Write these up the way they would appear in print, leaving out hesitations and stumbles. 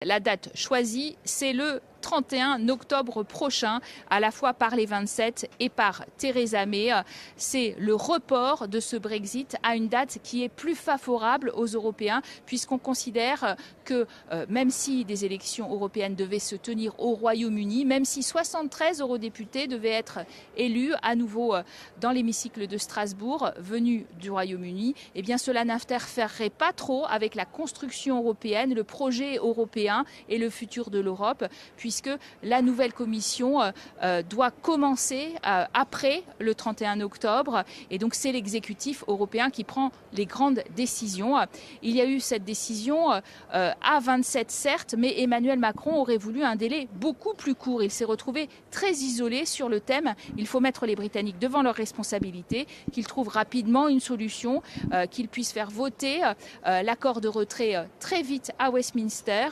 La date choisie, c'est le 31 octobre prochain, à la fois par les 27 et par Theresa May. C'est le report de ce Brexit à une date qui est plus favorable aux Européens, puisqu'on considère que même si des élections européennes devaient se tenir au Royaume-Uni, même si 73 eurodéputés devaient être élus à nouveau dans l'hémicycle de Strasbourg, venus du Royaume-Uni, eh bien cela n'interférerait pas trop avec la construction européenne, le projet européen et le futur de l'Europe, puisque la nouvelle commission doit commencer après le 31 octobre. Et donc c'est l'exécutif européen qui prend les grandes décisions. Il y a eu cette décision à 27 certes, mais Emmanuel Macron aurait voulu un délai beaucoup plus court. Il s'est retrouvé très isolé sur le thème. Il faut mettre les Britanniques devant leurs responsabilités, qu'ils trouvent rapidement une solution, qu'ils puissent faire voter l'accord de retrait très vite à Westminster,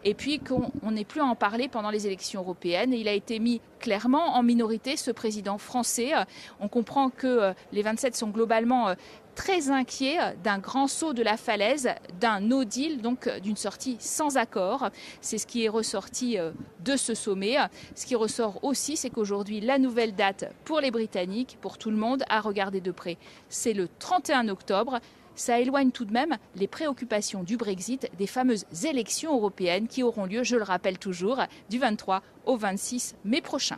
et puis qu'on n'ait plus à en parler pendant les élections européennes. Et il a été mis clairement en minorité, ce président français. On comprend que les 27 sont globalement très inquiets d'un grand saut de la falaise, d'un no deal, donc d'une sortie sans accord. C'est ce qui est ressorti de ce sommet. Ce qui ressort aussi, c'est qu'aujourd'hui, la nouvelle date pour les Britanniques, pour tout le monde, à regarder de près, c'est le 31 octobre. Ça éloigne tout de même les préoccupations du Brexit des fameuses élections européennes qui auront lieu, je le rappelle toujours, du 23 au 26 mai prochain.